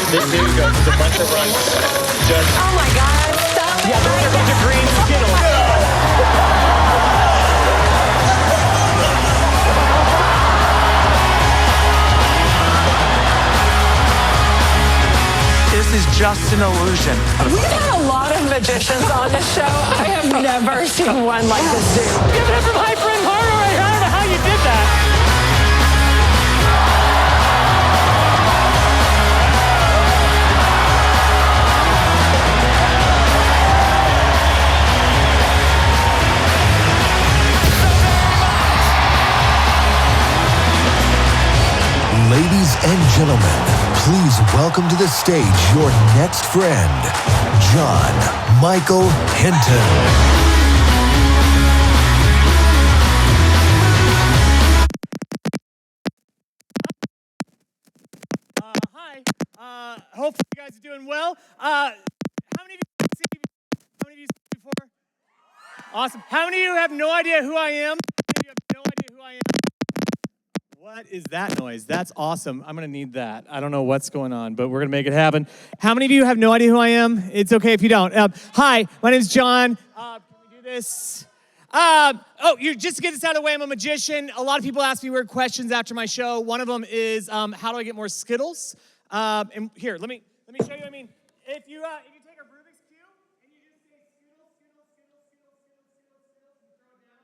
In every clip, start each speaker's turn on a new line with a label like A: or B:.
A: There you go. There's a bunch of runs. Just.
B: Oh my God. Stop it.
C: Yeah, those are a bunch of green Skittles.
D: This is just an illusion.
B: We've had a lot of magicians on the show. I have never seen one like this dude.
C: Give it up for my friend Harder. I don't know how you did that.
E: Ladies and gentlemen, please welcome to the stage your next friend, John Michael Hinton.
C: Hi. Hopefully you guys are doing well. How many of you seen me before? Awesome. How many of you have no idea who I am? How many of you have no idea who I am? What is that noise? That's awesome. I'm going to need that. I don't know what's going on, but we're going to make it happen. How many of you have no idea who I am? It's okay if you don't. Hi, my name is John. Can we do this? You just to get this out of the way, I'm a magician. A lot of people ask me weird questions after my show. One of them is, how do I get more Skittles? And here, let me show you. I mean, if you take a Rubik's Cube and you just say Skittles, Skittles, Skittles, Skittles, Skittles, you throw it down.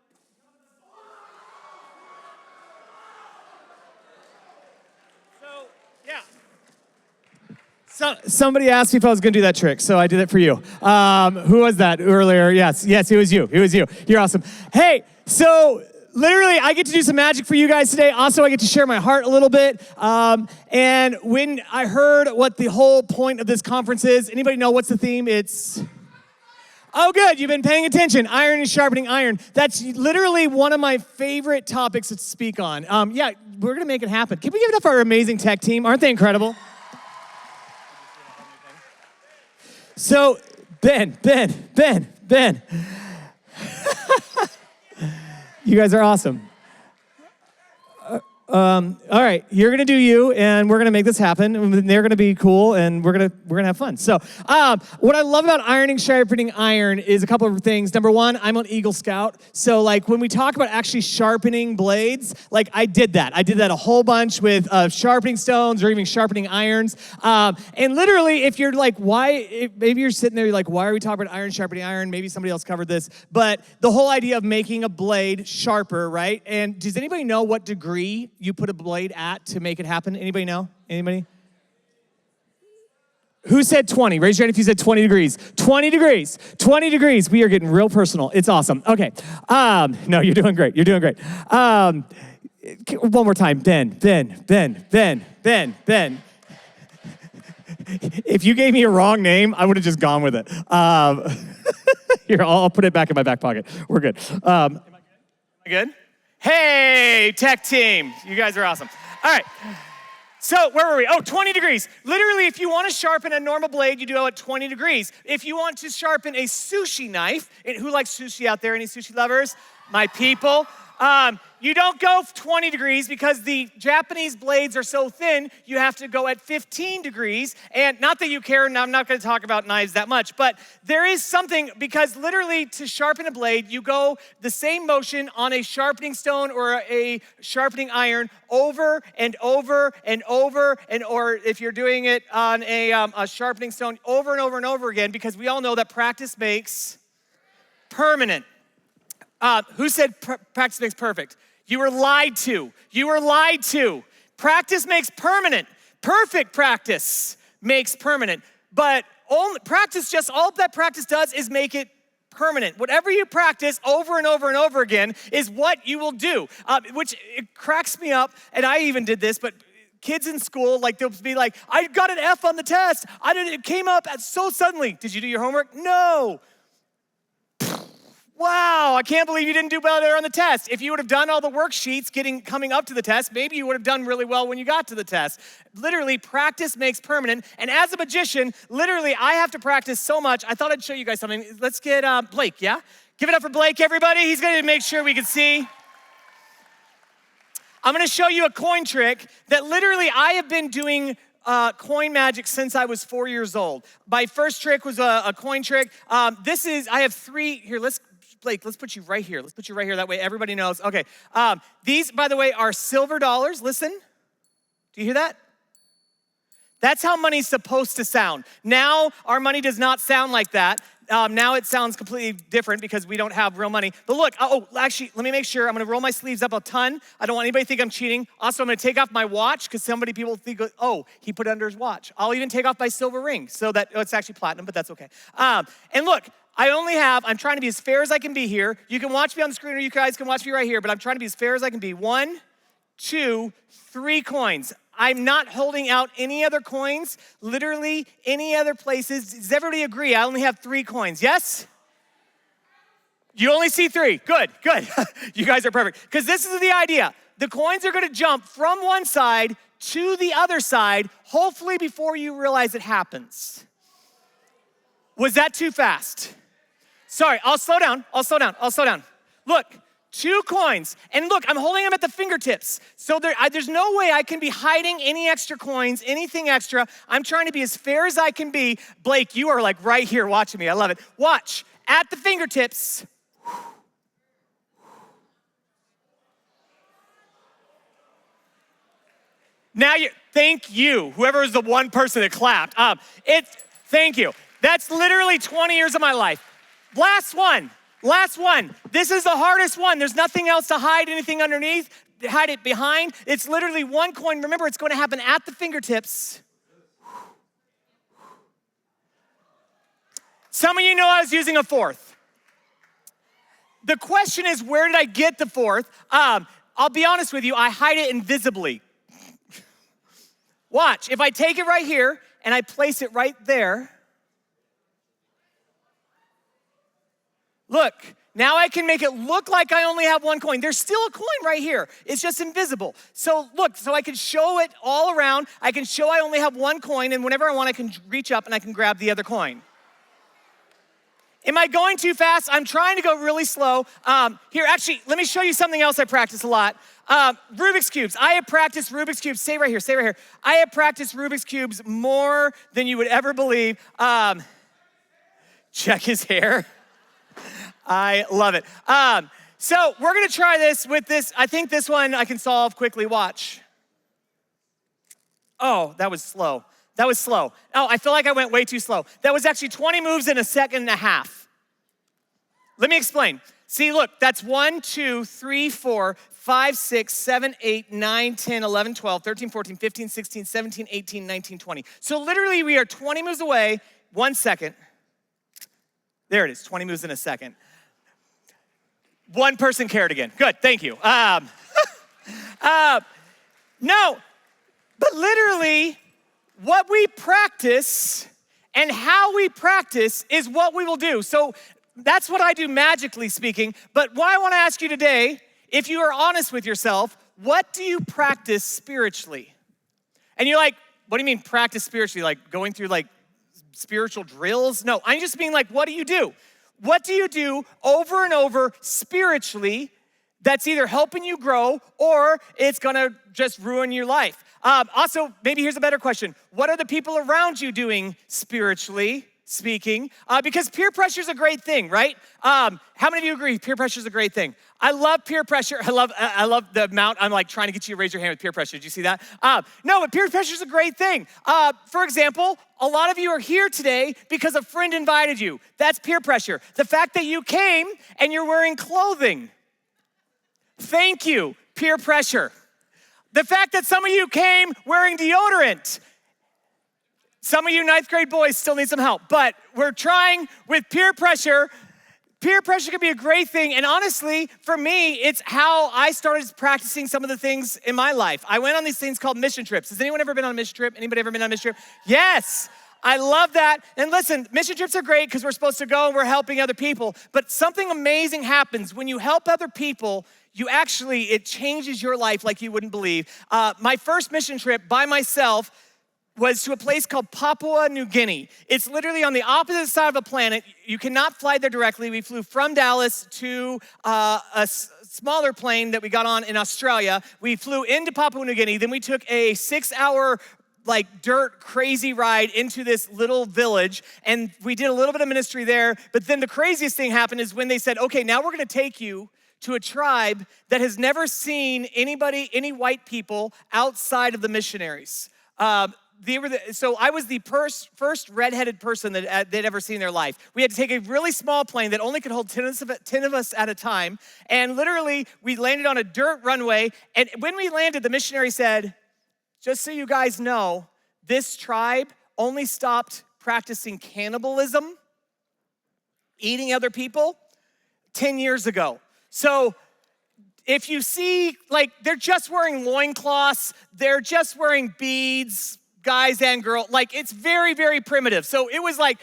C: So, yeah. So somebody asked me if I was going to do that trick, so I did it for you. Who was that earlier? Yes, it was you. It was you. You're awesome. Hey, so literally, I get to do some magic for you guys today. Also, I get to share my heart a little bit. And when I heard what the whole point of this conference is, anybody know what's the theme? It's... Oh, good. You've been paying attention. Iron and sharpening iron. That's literally one of my favorite topics to speak on. Yeah, we're going to make it happen. Can we give it up for our amazing tech team? Aren't they incredible? So, Ben. You guys are awesome. All right, you're gonna do you, and we're gonna make this happen. And they're gonna be cool, and we're gonna have fun. So, what I love about ironing, sharpening iron is a couple of things. Number one, I'm an Eagle Scout, so like when we talk about actually sharpening blades, like I did that a whole bunch with sharpening stones or even sharpening irons. And literally, if you're like, maybe you're sitting there, you're like, why are we talking about iron sharpening iron? Maybe somebody else covered this, but the whole idea of making a blade sharper, right? And does anybody know what degree you put a blade at to make it happen? Anybody know? Anybody? Who said 20? Raise your hand if you said 20 degrees. 20 degrees. 20 degrees. We are getting real personal. It's awesome. Okay. No, you're doing great. You're doing great. One more time. Ben. If you gave me a wrong name, I would have just gone with it. Here, I'll put it back in my back pocket. We're good. Am I good? Hey, tech team. You guys are awesome. All right. So where were we? 20 degrees. Literally, if you want to sharpen a normal blade, you do it at 20 degrees. If you want to sharpen a sushi knife, and who likes sushi out there? Any sushi lovers? My people. You don't go 20 degrees because the Japanese blades are so thin, you have to go at 15 degrees. And not that you care, and I'm not going to talk about knives that much, but there is something, because literally to sharpen a blade, you go the same motion on a sharpening stone or a sharpening iron over and over and over, or if you're doing it on a sharpening stone over and over and over again, because we all know that practice makes permanent. Who said practice makes perfect? You were lied to. You were lied to. Practice makes permanent. Perfect practice makes permanent. But all that practice does is make it permanent. Whatever you practice over and over and over again is what you will do, which it cracks me up. And I even did this, but kids in school, like they'll be like, I got an F on the test. It came up so suddenly. Did you do your homework? No. Wow, I can't believe you didn't do better on the test. If you would have done all the worksheets coming up to the test, maybe you would have done really well when you got to the test. Literally, practice makes permanent. And as a magician, literally, I have to practice so much. I thought I'd show you guys something. Let's get Blake, yeah? Give it up for Blake, everybody. He's going to make sure we can see. I'm going to show you a coin trick that literally I have been doing coin magic since I was 4 years old. My first trick was a coin trick. I have 3, here, Blake, let's put you right here. Let's put you right here, that way everybody knows. Okay, these, by the way, are silver dollars. Listen, do you hear that? That's how money's supposed to sound. Now, our money does not sound like that. Now it sounds completely different because we don't have real money. But look, actually, let me make sure. I'm gonna roll my sleeves up a ton. I don't want anybody to think I'm cheating. Also, I'm gonna take off my watch because people think, oh, he put it under his watch. I'll even take off my silver ring so that, it's actually platinum, but that's okay. And look, I'm trying to be as fair as I can be here. You can watch me on the screen or you guys can watch me right here, but I'm trying to be as fair as I can be. 1, 2, 3 coins. I'm not holding out any other coins, literally any other places. Does everybody agree? I only have 3 coins, yes? You only see 3, good. You guys are perfect. Because this is the idea. The coins are gonna jump from one side to the other side, hopefully before you realize it happens. Was that too fast? Sorry, I'll slow down. Look, 2 coins, and look, I'm holding them at the fingertips. So there's no way I can be hiding any extra coins, anything extra. I'm trying to be as fair as I can be. Blake, you are like right here watching me, I love it. Watch, at the fingertips. Now thank you, whoever is the one person that clapped. Thank you. That's literally 20 years of my life. Last one. This is the hardest one. There's nothing else to hide anything underneath, hide it behind. It's literally 1 coin. Remember, it's going to happen at the fingertips. Some of you know I was using a 4th. The question is, where did I get the 4th? I'll be honest with you, I hide it invisibly. Watch, if I take it right here and I place it right there, look, now I can make it look like I only have 1 coin. There's still a coin right here. It's just invisible. So look, so I can show it all around. I can show I only have 1 coin, and whenever I want, I can reach up and I can grab the other coin. Am I going too fast? I'm trying to go really slow. Here, actually, let me show you something else I practice a lot. Rubik's Cubes. I have practiced Rubik's Cubes. Stay right here. I have practiced Rubik's Cubes more than you would ever believe. Check his hair. I love it. So we're gonna try this with this. I think this one I can solve quickly. Watch. Oh, that was slow. Oh, I feel like I went way too slow. That was actually 20 moves in a second and a half. Let me explain. See, look, that's 1, 2, 3, 4, 5, 6, 7, 8, 9, 10, 11, 12, 13, 14, 15, 16, 17, 18, 19, 20. So literally we are 20 moves away, 1 second. There it is, 20 moves in a second. 1 person cared again. Good, thank you. No, but literally, what we practice and how we practice is what we will do. So that's what I do magically speaking. But what I want to ask you today, if you are honest with yourself, what do you practice spiritually? And you're like, what do you mean practice spiritually? Like going through like spiritual drills? No, I just mean like, what do you do? What do you do over and over spiritually that's either helping you grow or it's gonna just ruin your life? Also, maybe here's a better question. What are the people around you doing spiritually speaking? Because peer pressure is a great thing, right? How many of you agree peer pressure is a great thing? I love peer pressure. I love the amount. I'm like trying to get you to raise your hand with peer pressure. Did you see that? No, but peer pressure is a great thing. For example, a lot of you are here today because a friend invited you. That's peer pressure. The fact that you came and you're wearing clothing. Thank you, peer pressure. The fact that some of you came wearing deodorant. Some of you 9th grade boys still need some help, but we're trying with peer pressure. Peer pressure can be a great thing, and honestly, for me, it's how I started practicing some of the things in my life. I went on these things called mission trips. Has anyone ever been on a mission trip? Anybody ever been on a mission trip? Yes, I love that. And listen, mission trips are great because we're supposed to go and we're helping other people, but something amazing happens when you help other people. It changes your life like you wouldn't believe. My first mission trip by myself was to a place called Papua New Guinea. It's literally on the opposite side of the planet. You cannot fly there directly. We flew from Dallas to a smaller plane that we got on in Australia. We flew into Papua New Guinea. Then we took a 6-hour like dirt crazy ride into this little village, and we did a little bit of ministry there. But then the craziest thing happened is when they said, okay, now we're gonna take you to a tribe that has never seen any white people outside of the missionaries. So I was the first redheaded person that they'd ever seen in their life. We had to take a really small plane that only could hold 10 of us at a time. And literally, we landed on a dirt runway. And when we landed, the missionary said, just so you guys know, this tribe only stopped practicing cannibalism, eating other people, 10 years ago. So if you see, like, they're just wearing loincloths, they're just wearing beads, guys and girls, like, it's very, very primitive. So it was like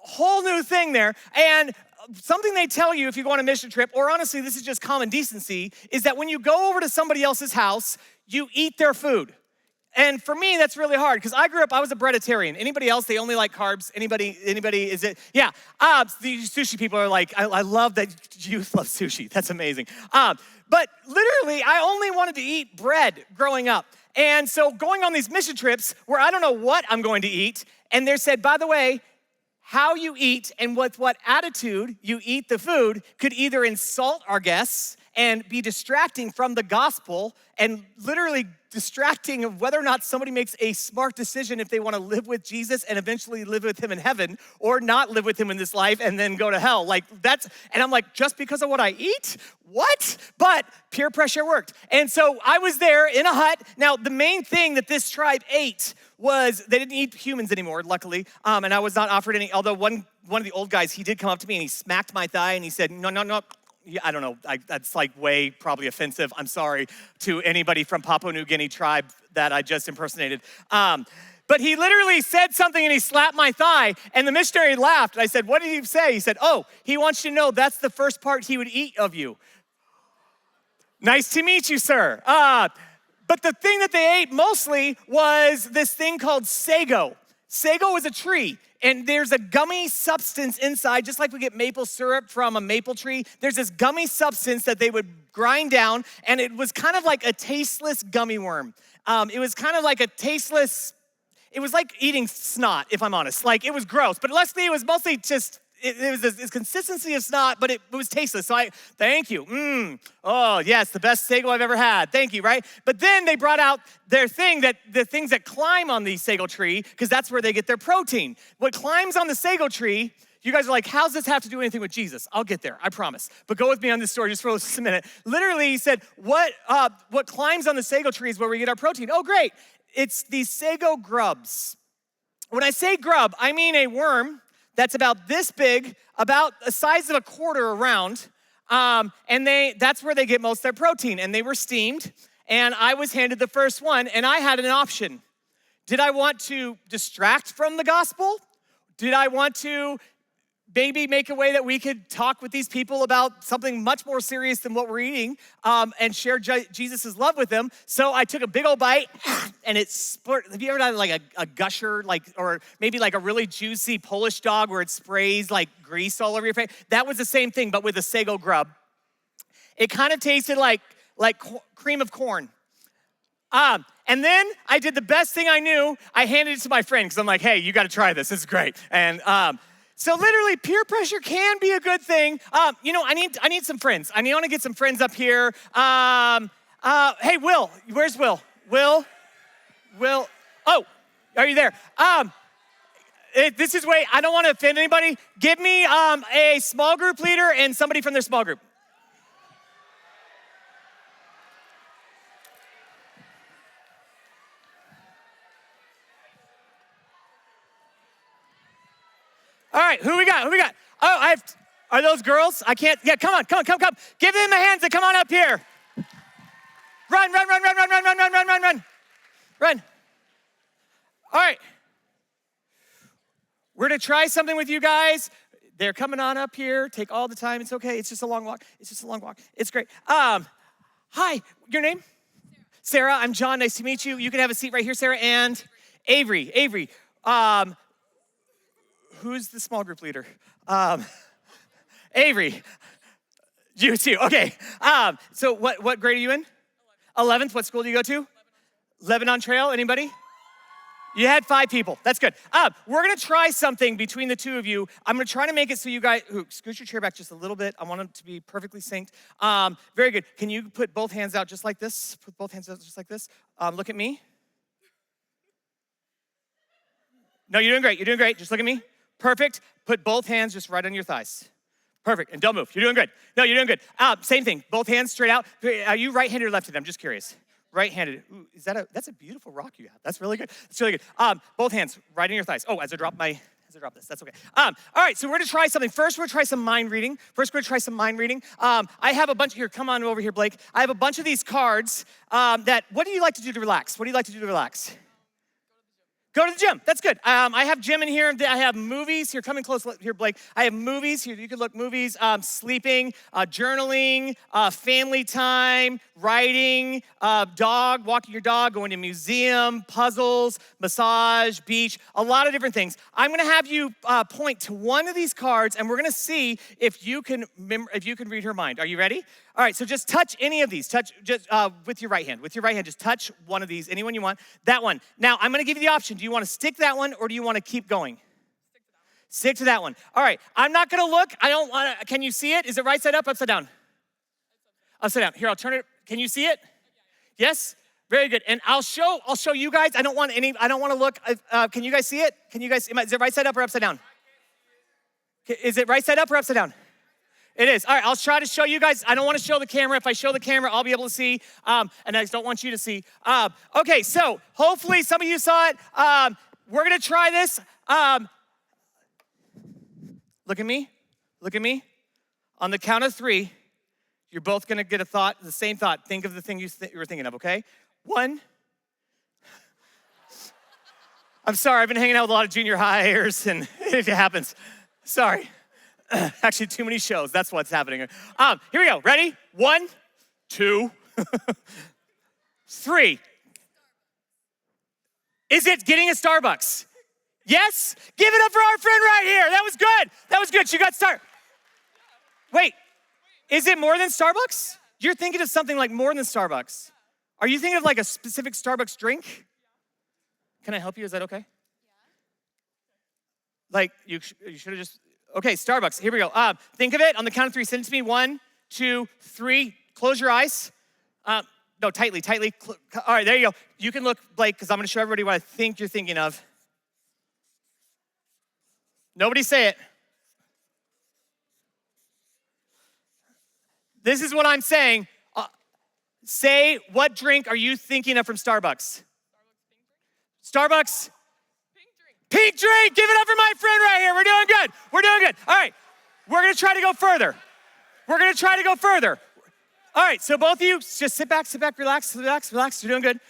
C: a whole new thing there. And something they tell you if you go on a mission trip, or honestly, this is just common decency, is that when you go over to somebody else's house, you eat their food. And for me, that's really hard because I grew up, I was a breaditarian. Anybody else, they only like carbs? Anybody, is it? Yeah, the sushi people are like, I love that you love sushi. That's amazing. But literally, I only wanted to eat bread growing up. And so going on these mission trips where I don't know what I'm going to eat, and they said, by the way, how you eat and with what attitude you eat the food could either insult our guests and be distracting from the gospel and literally distracting of whether or not somebody makes a smart decision if they want to live with Jesus and eventually live with him in heaven, or not live with him in this life and then go to hell. Like and I'm like, just because of what I eat? What? But peer pressure worked. And so I was there in a hut. Now, the main thing that this tribe ate was they didn't eat humans anymore, luckily. And I was not offered any, although one of the old guys, he did come up to me and he smacked my thigh and he said, no. Yeah, I don't know, that's like way probably offensive. I'm sorry to anybody from Papua New Guinea tribe that I just impersonated. But he literally said something and he slapped my thigh and the missionary laughed. And I said, what did he say? He said, oh, he wants you to know that's the first part he would eat of you. Nice to meet you, sir. But the thing that they ate mostly was this thing called sago. Sago is a tree, and there's a gummy substance inside, just like we get maple syrup from a maple tree. There's this gummy substance that they would grind down, and it was kind of like a tasteless gummy worm. It was kind of like a tasteless, it was like eating snot, if I'm honest. Like, it was gross, but luckily it was mostly just, it was this consistency of snot, but it was tasteless. So thank you. Oh, yes, the best sago I've ever had. Thank you, right? But then they brought out the things that climb on the sago tree, because that's where they get their protein. What climbs on the sago tree, you guys are like, how's this have to do anything with Jesus? I'll get there, I promise. But go with me on this story just for just a minute. Literally, he said, what climbs on the sago tree is where we get our protein. Oh, great. It's these sago grubs. When I say grub, I mean a worm that's about this big, about the size of a quarter around, and that's where they get most of their protein. And they were steamed, and I was handed the first one, and I had an option. Did I want to distract from the gospel? Did I want to maybe make a way that we could talk with these people about something much more serious than what we're eating, and share Jesus' love with them? So I took a big old bite, and it spurted. Have you ever done like a gusher, or maybe like a really juicy Polish dog where it sprays like grease all over your face? That was the same thing, but with a sago grub. It kind of tasted like cream of corn. And then I did the best thing I knew. I handed it to my friend because I'm like, hey, you got to try this. This is great. And so literally, peer pressure can be a good thing. I need some friends. I want to get some friends up here. Hey, Will, where's Will? Will, oh, are you there? This is way, I don't want to offend anybody. Give me a small group leader and somebody from their small group. All right, who we got? Oh, are those girls? I can't, yeah, come on. Give them the hands and come on up here. Run. Run. All right. We're gonna try something with you guys. They're coming on up here. Take all the time, it's okay. It's just a long walk. It's great. Hi, your name? Sarah, I'm John, nice to meet you. You can have a seat right here, Sarah, and Avery. Who's the small group leader? Avery. You too, okay. So what grade are you in? 11th. What school do you go to? Lebanon Trail, anybody? You had 5 people. That's good. We're gonna try something between the two of you. I'm gonna try to make it so you guys, scoot your chair back just a little bit. I want them to be perfectly synced. Very good. Can you put both hands out just like this? Put both hands out just like this. Look at me. No, you're doing great. You're doing great. Just look at me. Perfect. Put both hands just right on your thighs. Perfect. And don't move. You're doing good. No, you're doing good. Same thing. Both hands straight out. Are you right-handed or left-handed? I'm just curious. Right-handed. Ooh, that's a beautiful rock you have. That's really good. That's really good. Both hands right in your thighs. Oh, as I drop this, that's okay. All right, so we're gonna try something. First, we're gonna try some mind reading. I have a bunch here. Come on over here, Blake. I have a bunch of these cards what do you like to do to relax? What do you like to do to relax? Go to the gym. That's good. I have gym in here. I have movies here. Come in close here, Blake. I have movies here. You can look movies, sleeping, journaling, family time, writing, walking your dog, going to museum, puzzles, massage, beach, a lot of different things. I'm going to have you point to one of these cards, and we're going to see if you can read her mind. Are you ready? All right, so just touch any of these. Touch just with your right hand. With your right hand, just touch one of these, anyone you want. That one. Now, I'm gonna give you the option. Do you wanna stick that one or do you wanna keep going? Stick to that one. All right, I'm not gonna look. I don't wanna, can you see it? Is it right side up, upside down? Upside down. Here, I'll turn it. Can you see it? Yes? Very good. And I'll show you guys. I don't wanna look. Can you guys see it? Is it right side up or upside down? Is it right side up or upside down? It is. All right, I'll try to show you guys. I don't want to show the camera. If I show the camera, I'll be able to see, and I just don't want you to see. Okay, so hopefully some of you saw it. We're going to try this. Look at me. Look at me. On the count of 3, you're both going to get a thought, the same thought. Think of the thing you were thinking of, okay? 1. I'm sorry, I've been hanging out with a lot of junior highers, and it happens. Sorry. Actually, too many shows. That's what's happening. Here we go. Ready? 1, 2, 3. Is it getting a Starbucks? Yes? Give it up for our friend right here. That was good. That was good. She got Wait, is it more than Starbucks? You're thinking of something like more than Starbucks. Are you thinking of like a specific Starbucks drink? Can I help you? Is that okay? Yeah. Like, you should have just... Okay, Starbucks, here we go. Think of it on the count of 3. Send it to me. 1, 2, 3. Close your eyes. No, tightly. All right, there you go. You can look, Blake, because I'm going to show everybody what I think you're thinking of. Nobody say it. This is what I'm saying. Say, what drink are you thinking of from Starbucks? Starbucks? Pink drink, give it up for my friend right here. We're doing good. We're doing good. All right, we're gonna try to go further. All right, so both of you, just sit back, relax. You're doing good.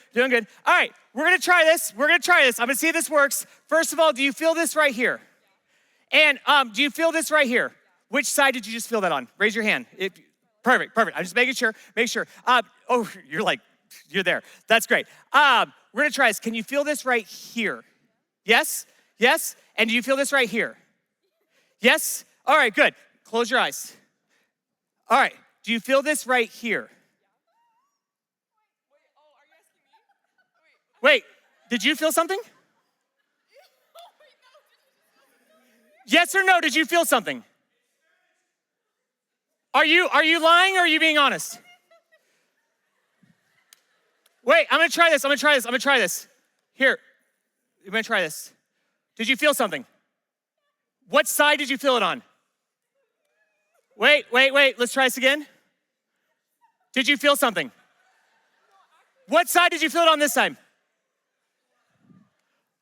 C: All right, we're gonna try this. I'm gonna see if this works. First of all, do you feel this right here? And do you feel this right here? Which side did you just feel that on? Raise your hand. Perfect. I'm just making sure. Make sure. You're there. That's great. We're gonna try this. Can you feel this right here? Yes? And do you feel this right here? Yes? All right, good. Close your eyes. All right, do you feel this right here? Wait, did you feel something? Yes or no, did you feel something? Are you lying or are you being honest? Wait, I'm gonna try this. Here, I'm gonna try this. Did you feel something? What side did you feel it on? Wait, let's try this again. Did you feel something? What side did you feel it on this time?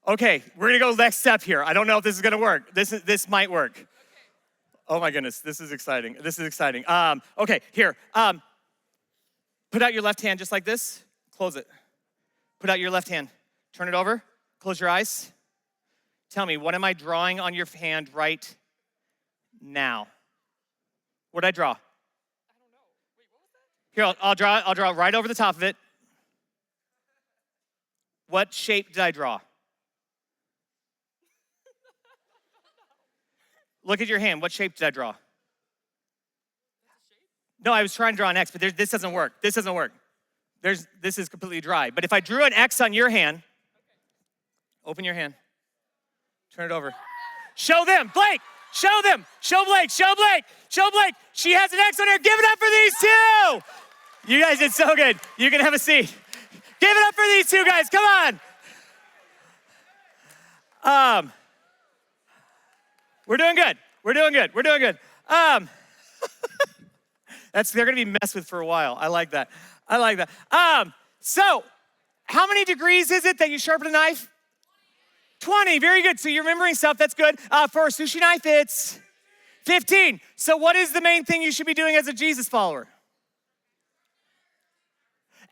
C: Okay, we're gonna go next step here. I don't know if this is gonna work. This might work. Oh my goodness, this is exciting. Okay, here. Put out your left hand just like this. Close it. Put out your left hand. Turn it over. Close your eyes. Tell me, what am I drawing on your hand right now? What did I draw? I don't know. Wait, what was that? Here, I'll draw right over the top of it. What shape did I draw? Look at your hand. What shape did I draw? No, I was trying to draw an X, but this doesn't work. This is completely dry. But if I drew an X on your hand, Open your hand. Turn it over. Show them. Blake, show them. Show Blake. Show Blake. Show Blake. She has an X on her. Give it up for these two. You guys did so good. You can have a seat. Give it up for these two guys. Come on. We're doing good. We're doing good. We're doing good. They're gonna be messed with for a while. I like that. I like that. So, how many degrees is it that you sharpen a knife? 20, very good. So you're remembering stuff, that's good. For a sushi knife, it's 15. So what is the main thing you should be doing as a Jesus follower?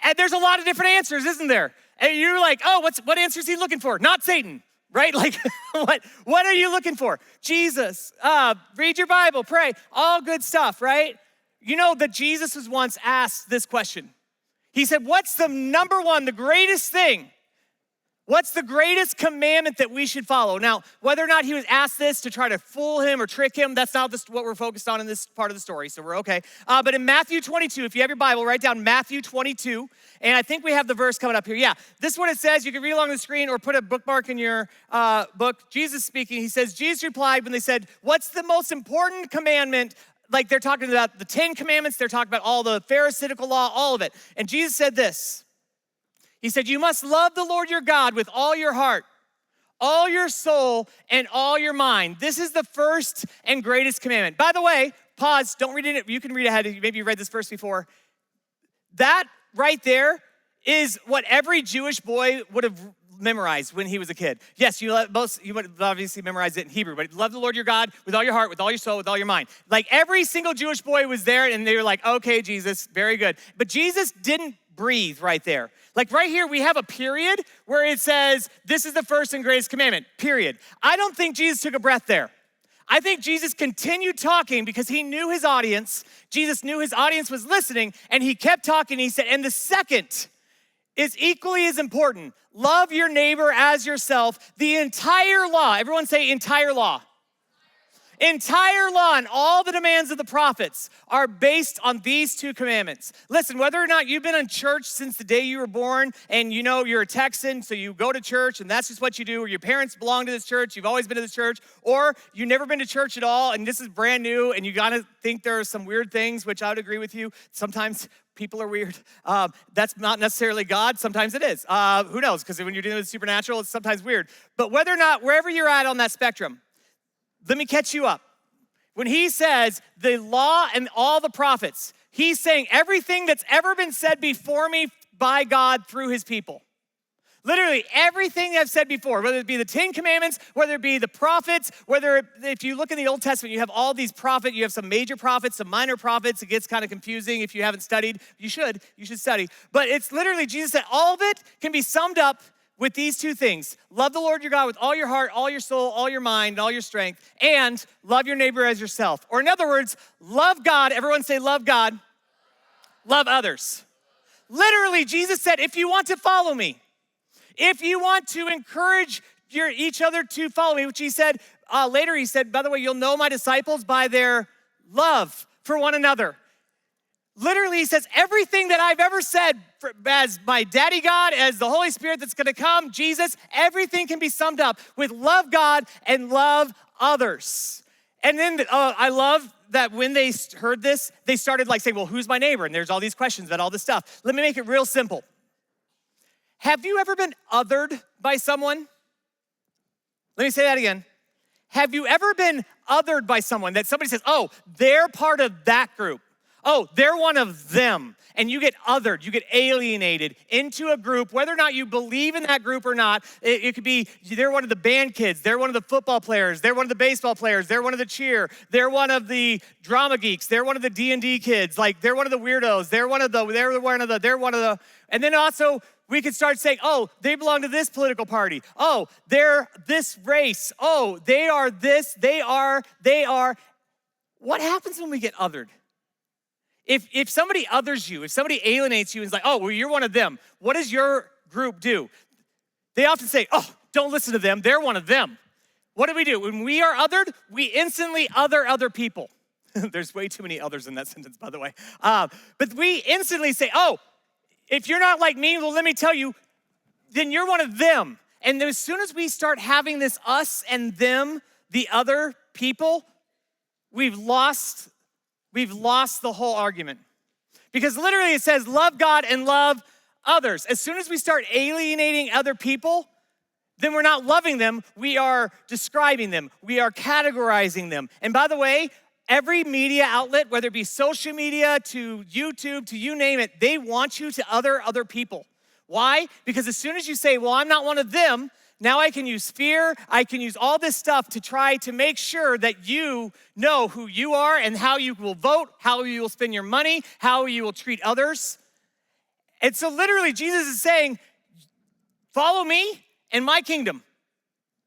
C: And there's a lot of different answers, isn't there? And you're like, oh, what answer is he looking for? Not Satan, right? Like, what are you looking for? Jesus, read your Bible, pray, all good stuff, right? You know that Jesus was once asked this question. He said, what's the number one, the greatest thing? What's the greatest commandment that we should follow? Now, whether or not he was asked this to try to fool him or trick him, that's not what we're focused on in this part of the story, so we're okay. But in Matthew 22, if you have your Bible, write down Matthew 22, and I think we have the verse coming up here. Yeah, this is what it says. You can read along the screen or put a bookmark in your book. Jesus speaking, he says, Jesus replied when they said, what's the most important commandment? Like they're talking about the 10 commandments, they're talking about all the Pharisaical law, all of it. And Jesus said this. He said, you must love the Lord your God with all your heart, all your soul, and all your mind. This is the first and greatest commandment. By the way, pause, don't read it. You can read ahead. Maybe you read this verse before. That right there is what every Jewish boy would have memorized when he was a kid. Yes, you would obviously memorize it in Hebrew, but love the Lord your God with all your heart, with all your soul, with all your mind. Like every single Jewish boy was there and they were like, okay, Jesus, very good. But Jesus didn't breathe right there. Like right here, we have a period where it says, this is the first and greatest commandment, period. I don't think Jesus took a breath there. I think Jesus continued talking because he knew his audience. Jesus knew his audience was listening and he kept talking. He said, and the second is equally as important. Love your neighbor as yourself. The entire law, everyone say entire law. Entire law and all the demands of the prophets are based on these two commandments. Listen, whether or not you've been in church since the day you were born and you know you're a Texan, so you go to church and that's just what you do, or your parents belong to this church, you've always been to this church, or you've never been to church at all and this is brand new and you gotta think there are some weird things, which I would agree with you. Sometimes people are weird. That's not necessarily God. Sometimes it is. Who knows? Because when you're dealing with supernatural, it's sometimes weird. But whether or not, wherever you're at on that spectrum, let me catch you up. When he says the law and all the prophets, he's saying everything that's ever been said before me by God through his people. Literally everything I've said before, whether it be the 10 commandments, whether it be the prophets, if you look in the Old Testament, you have all these prophets, you have some major prophets, some minor prophets. It gets kind of confusing if you haven't studied. You should study. But it's literally, Jesus said all of it can be summed up with these two things. Love the Lord your God with all your heart, all your soul, all your mind, all your strength, and love your neighbor as yourself. Or in other words, love God. Everyone say love God. Love others. Literally, Jesus said, if you want to follow me, if you want to encourage each other to follow me, which he said, later he said, by the way, you'll know my disciples by their love for one another. Literally, he says, everything that I've ever said as my daddy God, as the Holy Spirit that's gonna come, Jesus, everything can be summed up with love God and love others. And then I love that when they heard this, they started like saying, well, who's my neighbor? And there's all these questions about all this stuff. Let me make it real simple. Have you ever been othered by someone? Let me say that again. Have you ever been othered by someone that somebody says, oh, they're part of that group? Oh, they're one of them. And you get othered, you get alienated into a group, whether or not you believe in that group or not. It could be they're one of the band kids, they're one of the football players, they're one of the baseball players, they're one of the cheer, they're one of the drama geeks, they're one of the D&D kids, like they're one of the weirdos, they're one of the, and then also we could start saying, oh, they belong to this political party. Oh, they're this race. Oh, they are this, they are. What happens when we get othered? If somebody others you, if somebody alienates you and is like, oh, well, you're one of them, what does your group do? They often say, oh, don't listen to them, they're one of them. What do? When we are othered, we instantly other people. There's way too many others in that sentence, by the way. But we instantly say, oh, if you're not like me, well, let me tell you, then you're one of them. And as soon as we start having this us and them, the other people, we've lost the whole argument. Because literally it says, love God and love others. As soon as we start alienating other people, then we're not loving them, we are describing them, we are categorizing them. And by the way, every media outlet, whether it be social media to YouTube, to you name it, they want you to other people. Why? Because as soon as you say, well, I'm not one of them, now I can use fear, I can use all this stuff to try to make sure that you know who you are and how you will vote, how you will spend your money, how you will treat others. And so literally Jesus is saying, follow me and my kingdom.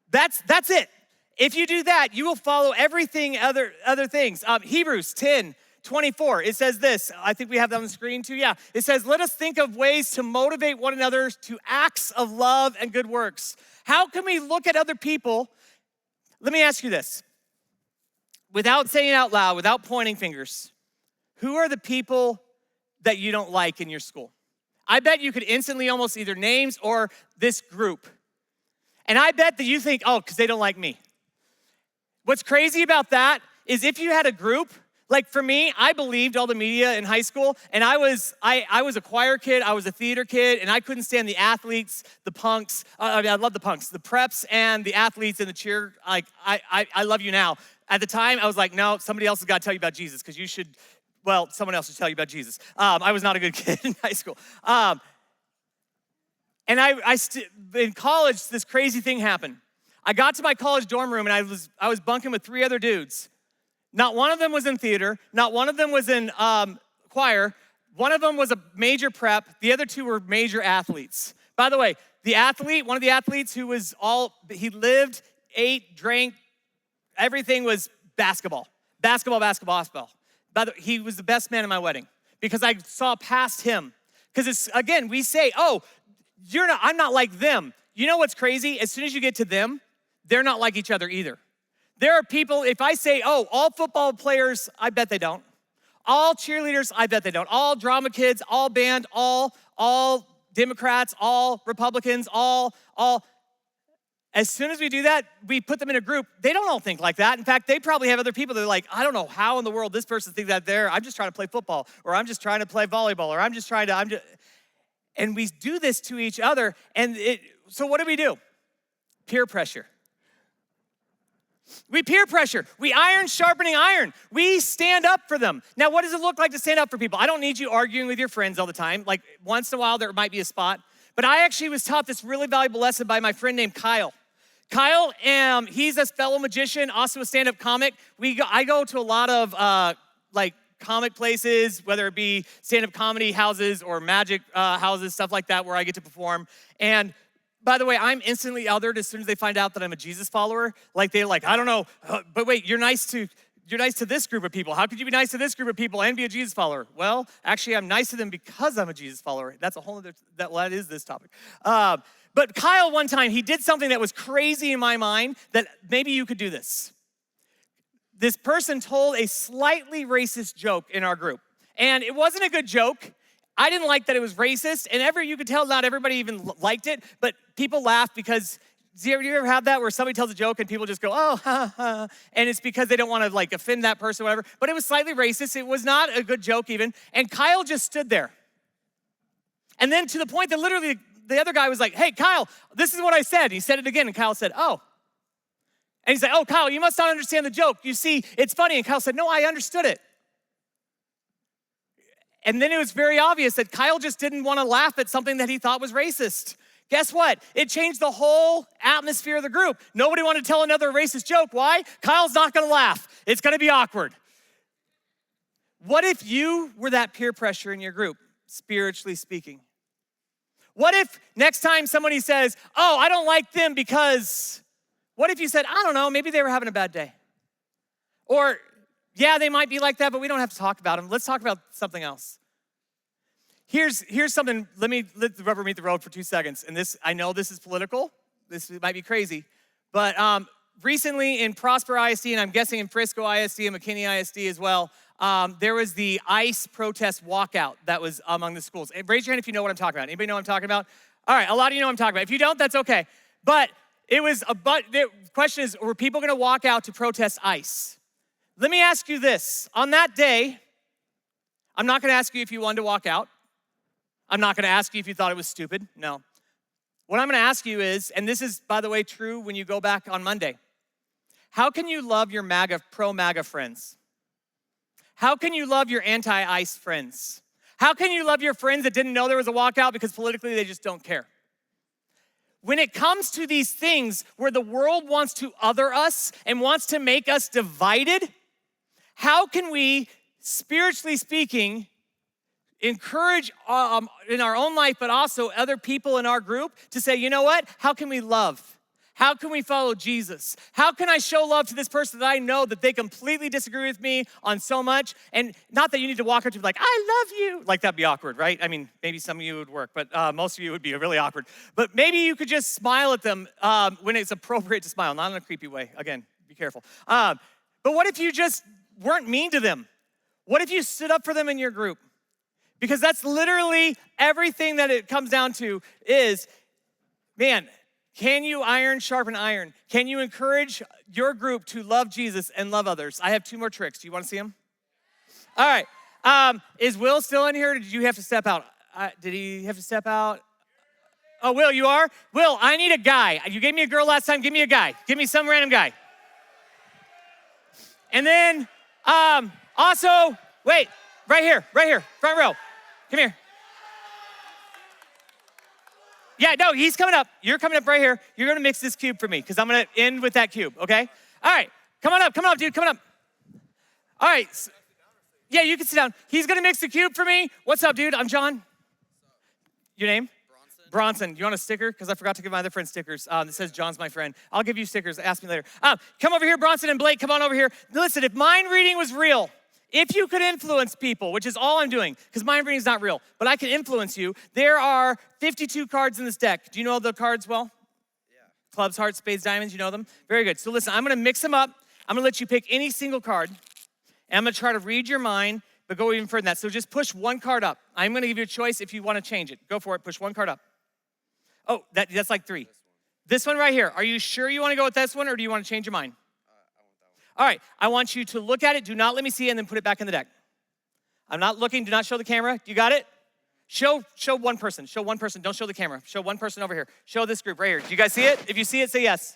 C: That's it. If you do that, you will follow everything other things. Hebrews 10:24, it says this. I think we have that on the screen too. Yeah, it says, let us think of ways to motivate one another to acts of love and good works. How can we look at other people? Let me ask you this. Without saying it out loud, without pointing fingers, who are the people that you don't like in your school? I bet you could instantly almost either names or this group. And I bet that you think, oh, because they don't like me. What's crazy about that is if you had a group, like for me, I believed all the media in high school, and I was a choir kid, I was a theater kid, and I couldn't stand the athletes, the punks. I love the punks, the preps and the athletes and the cheer. Like I love you now. At the time, I was like, no, somebody else has got to tell you about Jesus because you should. Well, someone else should tell you about Jesus. I was not a good kid in high school. And in college, this crazy thing happened. I got to my college dorm room and I was bunking with 3 other dudes. Not one of them was in theater. Not one of them was in choir. One of them was a major prep. The other 2 were major athletes. By the way, one of the athletes who was he lived, ate, drank, everything was basketball. Basketball. He was the best man at my wedding because I saw past him. Because again, we say, oh, I'm not like them. You know what's crazy? As soon as you get to them, they're not like each other either. There are people, if I say, oh, all football players, I bet they don't. All cheerleaders, I bet they don't. All drama kids, all band, all Democrats, all Republicans, all. As soon as we do that, we put them in a group. They don't all think like that. In fact, they probably have other people that are like, I don't know how in the world this person thinks that I'm just trying to play football, or I'm just trying to play volleyball, or and we do this to each other. And so what do? Peer pressure. We peer pressure. We iron sharpening iron. We stand up for them. Now, what does it look like to stand up for people? I don't need you arguing with your friends all the time. Like once in a while, there might be a spot. But I actually was taught this really valuable lesson by my friend named Kyle. Kyle, he's a fellow magician, also a stand-up comic. I go to a lot of comic places, whether it be stand-up comedy houses or magic houses, stuff like that, where I get to perform. And by the way, I'm instantly othered as soon as they find out that I'm a Jesus follower. Like they're like, I don't know, but wait, you're nice to this group of people. How could you be nice to this group of people and be a Jesus follower? Well, actually, I'm nice to them because I'm a Jesus follower. That's a whole other, that is this topic. But Kyle, one time, he did something that was crazy in my mind that maybe you could do this. This person told a slightly racist joke in our group. And it wasn't a good joke. I didn't like that it was racist. And you could tell not everybody even liked it, but people laughed because, do you ever have that where somebody tells a joke and people just go, oh, ha, ha, and it's because they don't want to offend that person or whatever. But it was slightly racist. It was not a good joke even. And Kyle just stood there. And then to the point that literally the other guy was like, hey, Kyle, this is what I said. And he said it again, and Kyle said, oh. And he's like, oh, Kyle, you must not understand the joke. You see, it's funny. And Kyle said, no, I understood it. And then it was very obvious that Kyle just didn't want to laugh at something that he thought was racist. Guess what? It changed the whole atmosphere of the group. Nobody wanted to tell another racist joke. Why? Kyle's not going to laugh. It's going to be awkward. What if you were that peer pressure in your group, spiritually speaking? What if next time somebody says, oh, I don't like them because, what if you said, I don't know, maybe they were having a bad day? Or, yeah, they might be like that, but we don't have to talk about them. Let's talk about something else. Here's something, let the rubber meet the road for 2 seconds. And I know this is political. This might be crazy. But recently in Prosper ISD, and I'm guessing in Frisco ISD and McKinney ISD as well, there was the ICE protest walkout that was among the schools. Raise your hand if you know what I'm talking about. Anybody know what I'm talking about? All right, a lot of you know what I'm talking about. If you don't, that's okay. But the question is, were people gonna walk out to protest ICE? Let me ask you this. On that day, I'm not gonna ask you if you wanted to walk out. I'm not gonna ask you if you thought it was stupid, no. What I'm gonna ask you is, and this is, by the way, true when you go back on Monday, how can you love your pro-MAGA friends? How can you love your anti-ICE friends? How can you love your friends that didn't know there was a walkout because politically they just don't care? When it comes to these things where the world wants to other us and wants to make us divided, how can we, spiritually speaking, encourage in our own life, but also other people in our group to say, you know what? How can we love? How can we follow Jesus? How can I show love to this person that I know that they completely disagree with me on so much? And not that you need to walk up to be like, I love you. Like, that'd be awkward, right? I mean, maybe some of you would work, but most of you would be really awkward. But maybe you could just smile at them when it's appropriate to smile, not in a creepy way. Again, be careful. But what if you just weren't mean to them? What if you stood up for them in your group? Because that's literally everything that it comes down to is, man, can you iron sharpen iron? Can you encourage your group to love Jesus and love others? I have 2 more tricks. Do you want to see them? All right. Is Will still in here, or did you have to step out? Did he have to step out? Oh, Will, you are? Will, I need a guy. You gave me a girl last time. Give me a guy. Give me some random guy. And then also, wait, right here, front row. Come here. Yeah, no, he's coming up. You're coming up right here. You're gonna mix this cube for me because I'm gonna end with that cube, okay? All right, come on up, dude, come on up. All right, yeah, you can sit down. He's gonna mix the cube for me. What's up, dude? I'm John. Your name? Bronson. You want a sticker? Because I forgot to give my other friend stickers. That says John's my friend. I'll give you stickers. Ask me later. Come over here, Bronson and Blake. Come on over here. Listen, if mind reading was real, if you could influence people, which is all I'm doing, because mind reading is not real, but I can influence you, there are 52 cards in this deck. Do you know the cards well? Yeah. Clubs, hearts, spades, diamonds, you know them? Very good. So listen, I'm gonna mix them up. I'm gonna let you pick any single card, and I'm gonna try to read your mind, but go even further than that. So just push one card up. I'm gonna give you a choice if you wanna change it. Go for it, push one card up. Oh, that's like 3. This one right here. Are you sure you wanna go with this one, or do you wanna change your mind? All right, I want you to look at it. Do not let me see it, and then put it back in the deck. I'm not looking. Do not show the camera. You got it? Show one person. Show one person. Don't show the camera. Show one person over here. Show this group right here. Do you guys see it? If you see it, say yes.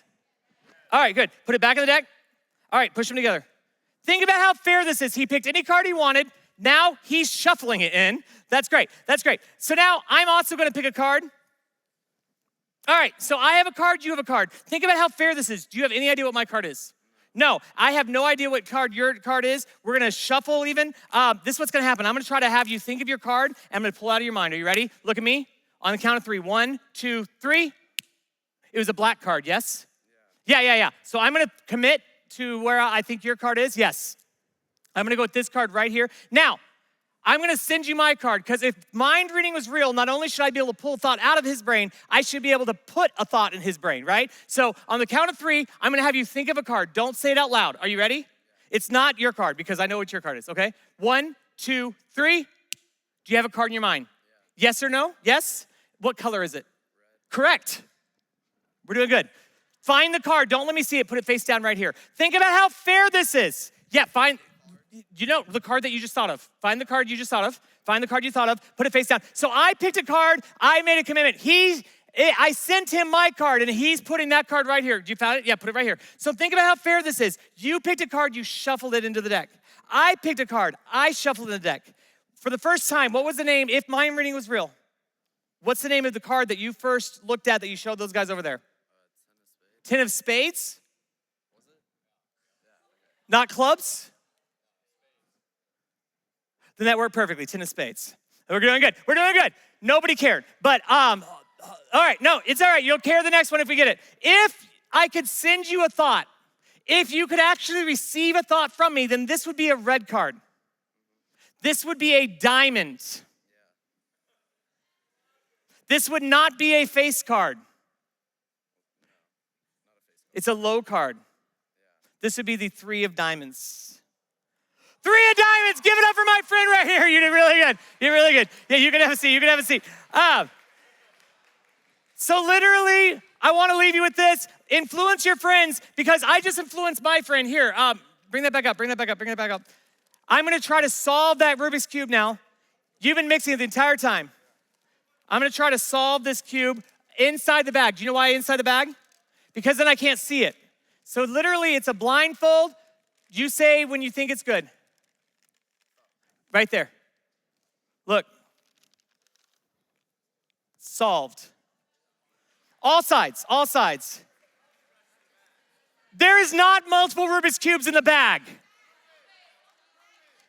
C: All right, good. Put it back in the deck. All right, push them together. Think about how fair this is. He picked any card he wanted. Now he's shuffling it in. That's great. That's great. So now I'm also going to pick a card. All right, so I have a card. You have a card. Think about how fair this is. Do you have any idea what my card is? No, I have no idea what card your card is. We're gonna shuffle even. This is what's gonna happen. I'm gonna try to have you think of your card, and I'm gonna pull out of your mind. Are you ready? Look at me. On the count of 3. 1, 2, 3. It was a black card, yes? Yeah. So I'm gonna commit to where I think your card is, yes. I'm gonna go with this card right here. Now, I'm gonna send you my card, because if mind reading was real, not only should I be able to pull a thought out of his brain, I should be able to put a thought in his brain, right? So on the count of 3, I'm gonna have you think of a card. Don't say it out loud. Are you ready? It's not your card, because I know what your card is, okay? 1, 2, 3. Do you have a card in your mind? Yes or no? Yes? What color is it? Red. Correct. We're doing good. Find the card. Don't let me see it. Put it face down right here. Think about how fair this is. Yeah, find. You know, the card that you just thought of. Find the card you just thought of. Find the card you thought of. Put it face down. So I picked a card. I made a commitment. I sent him my card, and he's putting that card right here. You found it? Yeah, put it right here. So think about how fair this is. You picked a card. You shuffled it into the deck. I picked a card. I shuffled it in the deck. For the first time, what was the name, if mind reading was real? What's the name of the card that you first looked at that you showed those guys over there? 10 of spades? Not clubs? Then that worked perfectly, 10 of spades. We're doing good. We're doing good. Nobody cared. But, all right, no, it's all right. You'll care the next one if we get it. If I could send you a thought, if you could actually receive a thought from me, then this would be a red card. This would be a diamond. This would not be a face card. It's a low card. This would be the 3 of diamonds. 3 of diamonds. Give it up for my friend right here. You did really good. You did really good. Yeah, you can have a seat. You can have a seat. So literally, I want to leave you with this. Influence your friends, because I just influenced my friend. Here, bring that back up, bring that back up, bring that back up. I'm gonna try to solve that Rubik's Cube now. You've been mixing it the entire time. I'm gonna try to solve this cube inside the bag. Do you know why inside the bag? Because then I can't see it. So literally, it's a blindfold. You say when you think it's good. Right there. Look. Solved. All sides, all sides. There is not multiple Rubik's Cubes in the bag.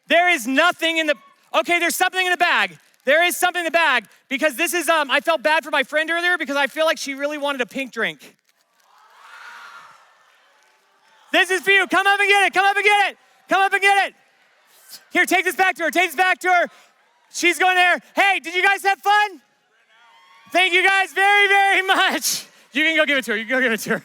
C: There is nothing in the, okay, there's something in the bag. There is something in the bag, because this is, I felt bad for my friend earlier because I feel like she really wanted a pink drink. This is for you. Come up and get it. Come up and get it. Come up and get it. Here, take this back to her. Take this back to her. She's going there. Hey, did you guys have fun? Thank you guys very, very much. You can go give it to her. You can go give it to her.